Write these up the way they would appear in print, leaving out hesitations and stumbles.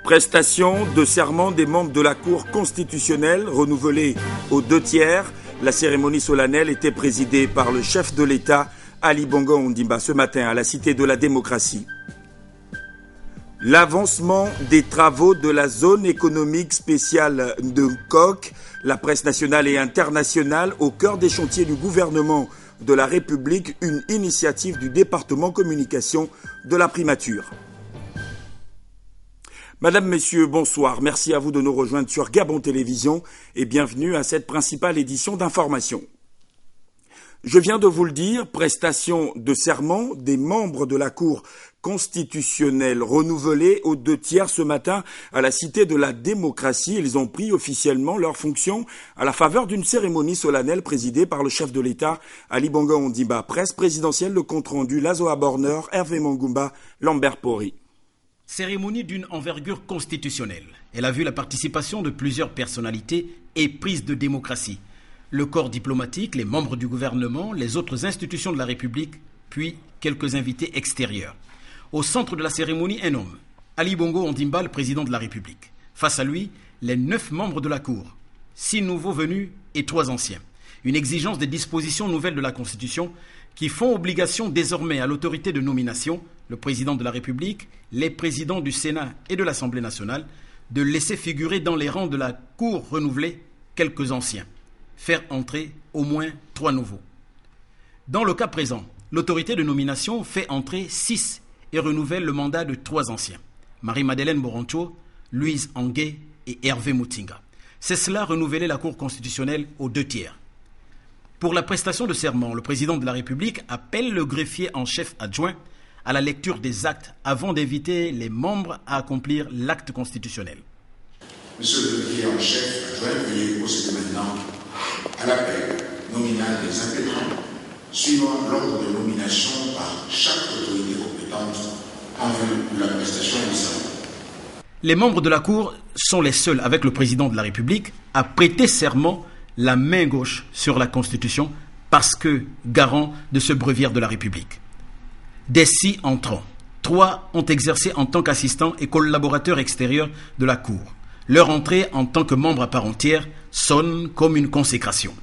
Prestation de serment des membres de la Cour constitutionnelle renouvelée aux 2/3. La cérémonie solennelle était présidée par le chef de l'État, Ali Bongo Ondimba, ce matin à la Cité de la Démocratie. L'avancement des travaux de la zone économique spéciale de Nkok, la presse nationale et internationale au cœur des chantiers du gouvernement de la République, une initiative du département communication de la primature. Madame, Messieurs, bonsoir. Merci à vous de nous rejoindre sur Gabon Télévision et bienvenue à cette principale édition d'information. Je viens de vous le dire, prestation de serment des membres de la Cour constitutionnelle renouvelée aux 2/3 ce matin à la Cité de la Démocratie. Ils ont pris officiellement leurs fonctions à la faveur d'une cérémonie solennelle présidée par le chef de l'État, Ali Bongo Ondimba. Presse présidentielle, le compte-rendu, Lazoa Borner, Hervé Mangumba, Lambert Pori. Cérémonie d'une envergure constitutionnelle. Elle a vu la participation de plusieurs personnalités éprises de démocratie. Le corps diplomatique, les membres du gouvernement, les autres institutions de la République, puis quelques invités extérieurs. Au centre de la cérémonie, un homme, Ali Bongo Ondimba, le président de la République. Face à lui, les 9 membres de la Cour, 6 nouveaux venus et 3 anciens. Une exigence des dispositions nouvelles de la Constitution qui font obligation désormais à l'autorité de nomination, le président de la République, les présidents du Sénat et de l'Assemblée nationale, de laisser figurer dans les rangs de la Cour renouvelée quelques anciens. Faire entrer au moins 3 nouveaux. Dans le cas présent, l'autorité de nomination fait entrer 6 et renouvelle le mandat de 3 anciens. Marie-Madeleine Moroncho, Louise Anguet et Hervé Moutinga. C'est cela renouveler la Cour constitutionnelle aux 2/3. Pour la prestation de serment, le président de la République appelle le greffier en chef adjoint à la lecture des actes avant d'inviter les membres à accomplir l'acte constitutionnel. Monsieur le greffier en chef adjoint, veuillez procéder maintenant à l'appel nominal des impétrants, suivant l'ordre de nomination par chaque autorité compétente en vue de la prestation du serment. Les membres de la Cour sont les seuls, avec le président de la République, à prêter serment la main gauche sur la Constitution parce que garant de ce breviaire de la République. Des 6 entrants, 3 ont exercé en tant qu'assistants et collaborateurs extérieurs de la Cour. Leur entrée en tant que membre à part entière sonne comme une consécration.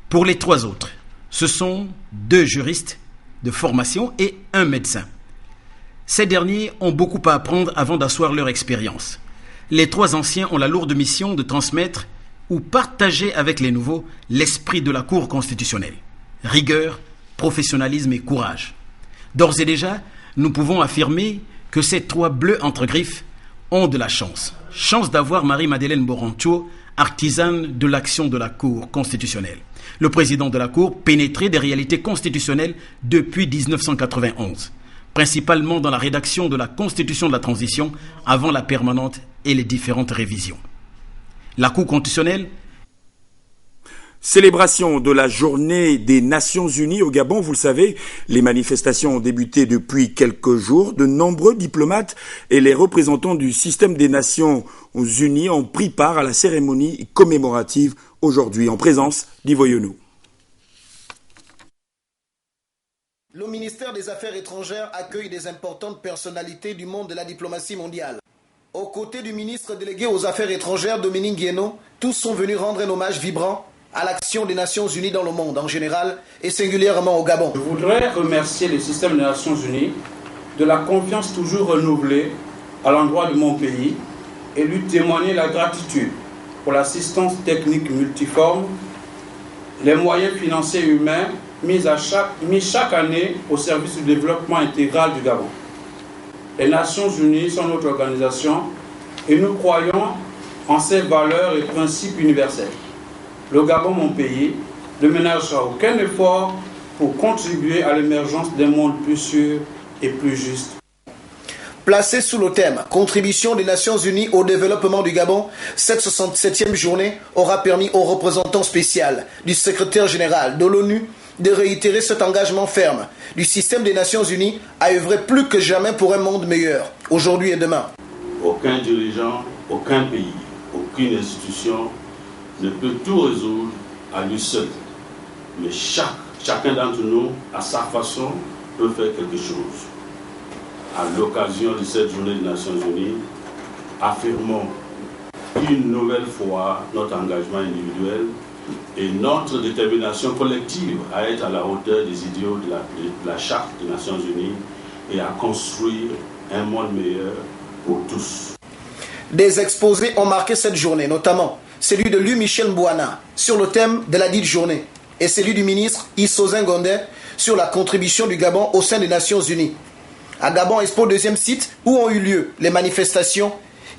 Pour les 3 autres, ce sont 2 juristes de formation et 1 médecin. Ces derniers ont beaucoup à apprendre avant d'asseoir leur expérience. Les 3 anciens ont la lourde mission de transmettre ou partager avec les nouveaux l'esprit de la Cour constitutionnelle. Rigueur, professionnalisme et courage. D'ores et déjà, nous pouvons affirmer que ces 3 bleus entre griffes ont de la chance. Chance d'avoir Marie-Madeleine Moroncho, artisane de l'action de la Cour constitutionnelle. Le président de la Cour pénétré des réalités constitutionnelles depuis 1991, principalement dans la rédaction de la Constitution de la transition avant la permanente et les différentes révisions. La Cour constitutionnelle. Célébration de la journée des Nations Unies au Gabon. Vous le savez, les manifestations ont débuté depuis quelques jours. De nombreux diplomates et les représentants du système des Nations Unies ont pris part à la cérémonie commémorative aujourd'hui en présence d'Ivo Yonou. Le ministère des Affaires étrangères accueille des importantes personnalités du monde de la diplomatie mondiale. Aux côtés du ministre délégué aux Affaires étrangères, Dominique Guéno, tous sont venus rendre un hommage vibrant à l'action des Nations Unies dans le monde en général et singulièrement au Gabon. Je voudrais remercier le système des Nations Unies de la confiance toujours renouvelée à l'endroit de mon pays et lui témoigner la gratitude pour l'assistance technique multiforme, les moyens financiers et humains mis chaque année au service du développement intégral du Gabon. Les Nations Unies sont notre organisation et nous croyons en ses valeurs et principes universels. Le Gabon, mon pays, ne ménagera aucun effort pour contribuer à l'émergence d'un monde plus sûr et plus juste. Placé sous le thème « Contribution des Nations Unies au développement du Gabon », cette 67e journée aura permis au représentant spécial du secrétaire général de l'ONU de réitérer cet engagement ferme du système des Nations Unies à œuvrer plus que jamais pour un monde meilleur, aujourd'hui et demain. Aucun dirigeant, aucun pays, aucune institution ne peut tout résoudre à lui seul. Mais chacun d'entre nous, à sa façon, peut faire quelque chose. À l'occasion de cette journée des Nations Unies, affirmons une nouvelle fois notre engagement individuel et notre détermination collective à être à la hauteur des idéaux de la Charte des Nations Unies et à construire un monde meilleur pour tous. Des exposés ont marqué cette journée, notamment celui de Louis Michel Mbouana sur le thème de la dite journée et celui du ministre Issosin Gondé sur la contribution du Gabon au sein des Nations Unies. À Gabon Expo, deuxième site où ont eu lieu les manifestations,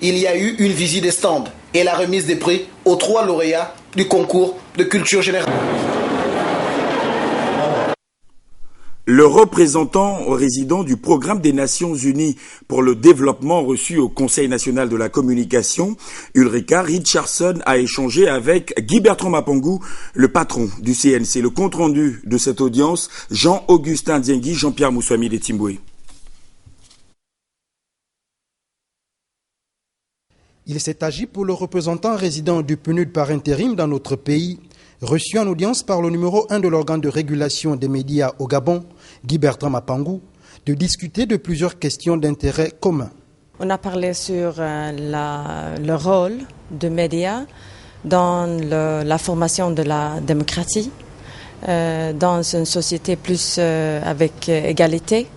il y a eu une visite des stands et la remise des prix aux 3 lauréats du concours de culture générale. Le représentant résident du Programme des Nations Unies pour le développement reçu au Conseil national de la communication, Ulrika Richardson, a échangé avec Guy Bertrand Mapongou, le patron du CNC. Le compte-rendu de cette audience, Jean-Augustin Diengui, Jean-Pierre Moussouami de Timboué. Il s'est agi pour le représentant résident du PNUD par intérim dans notre pays, reçu en audience par le numéro 1 de l'organe de régulation des médias au Gabon, Guy Bertrand Mapongou, de discuter de plusieurs questions d'intérêt commun. On a parlé sur le rôle des médias dans la formation de la démocratie, dans une société plus avec égalité.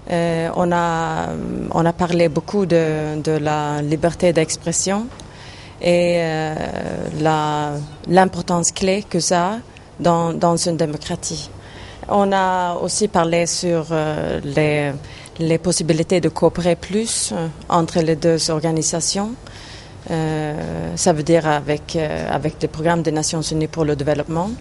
On a parlé beaucoup de la liberté d'expression et l'importance clé que ça a dans une démocratie. On a aussi parlé sur les possibilités de coopérer plus entre les deux organisations. Ça veut dire avec des programmes des Nations Unies pour le développement,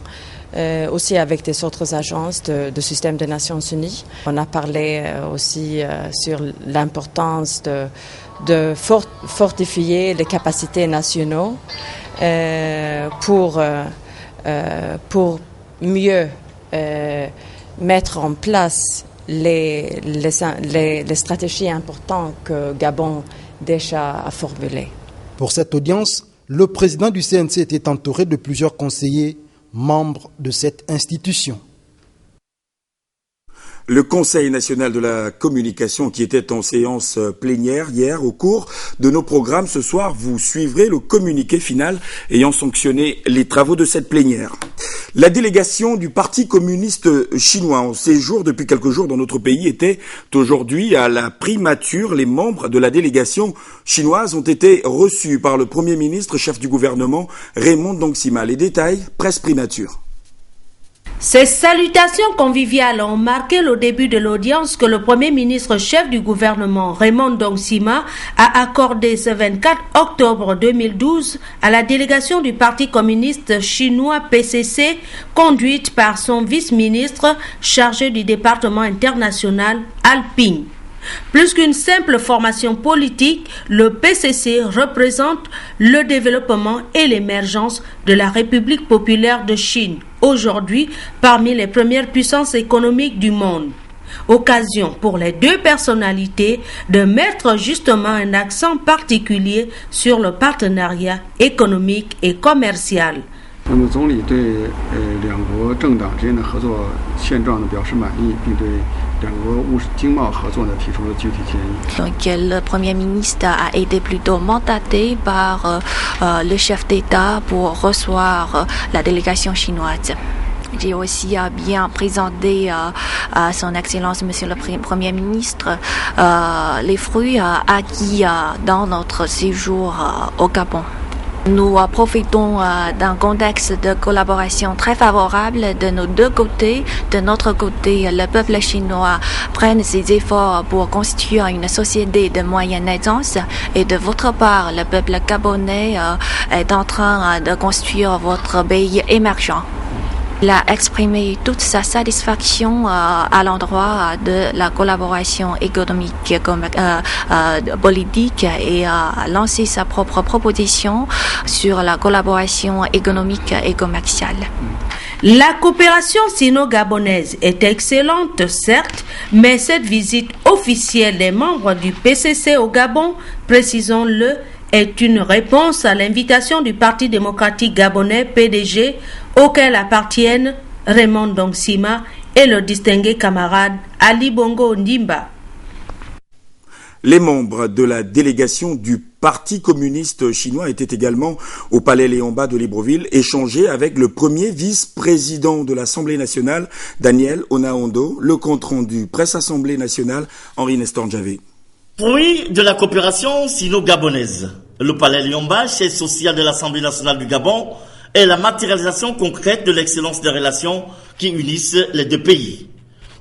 aussi avec des autres agences de système des Nations Unies. On a parlé aussi sur l'importance de fortifier les capacités nationaux pour mieux mettre en place les stratégies importantes que Gabon déjà a formulées. Pour cette audience, le président du CNC était entouré de plusieurs conseillers membres de cette institution. Le Conseil national de la communication qui était en séance plénière hier, au cours de nos programmes ce soir, vous suivrez le communiqué final ayant sanctionné les travaux de cette plénière. La délégation du Parti communiste chinois en séjour depuis quelques jours dans notre pays était aujourd'hui à la primature. Les membres de la délégation chinoise ont été reçus par le Premier ministre, chef du gouvernement, Raymond Dongsima. Les détails, presse primature. Ces salutations conviviales ont marqué le début de l'audience que le Premier ministre chef du gouvernement Raymond Dongsima a accordé ce 24 octobre 2012 à la délégation du Parti communiste chinois PCC conduite par son vice-ministre chargé du département international Alping. Plus qu'une simple formation politique, le PCC représente le développement et l'émergence de la République populaire de Chine, aujourd'hui parmi les premières puissances économiques du monde. Occasion pour les deux personnalités de mettre justement un accent particulier sur le partenariat économique et commercial. Donc le Premier ministre a été plutôt mandaté par le chef d'État pour recevoir la délégation chinoise. J'ai aussi bien présenté à son Excellence Monsieur le Premier ministre les fruits acquis dans notre séjour au Gabon. Nous profitons d'un contexte de collaboration très favorable de nos deux côtés. De notre côté, le peuple chinois prenne ses efforts pour construire une société de moyenne aisance et de votre part, le peuple gabonais est en train de construire votre pays émergent. Il a exprimé toute sa satisfaction à l'endroit de la collaboration économique, politique et a lancé sa propre proposition sur la collaboration économique et commerciale. La coopération sino-gabonaise est excellente, certes, mais cette visite officielle des membres du PCC au Gabon, précisons-le, est une réponse à l'invitation du Parti démocratique gabonais PDG auquel appartiennent Raymond Dongsima et le distingué camarade Ali Bongo Ndimba. Les membres de la délégation du Parti communiste chinois étaient également au Palais Léon-Bas de Libreville, échangés avec le premier vice-président de l'Assemblée nationale, Daniel Onaondo. Le compte-rendu Presse Assemblée nationale, Henri Nestor Javé. Fruit de la coopération sino-gabonaise, le Palais Léon-Bas, siège social de l'Assemblée nationale du Gabon, est la matérialisation concrète de l'excellence des relations qui unissent les deux pays.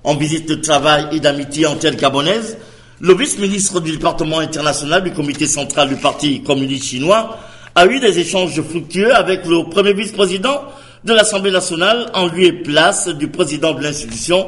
En visite de travail et d'amitié intergabonaise, le vice-ministre du département international du comité central du Parti communiste chinois a eu des échanges fructueux avec le premier vice-président de l'Assemblée nationale en lieu et place du président de l'institution,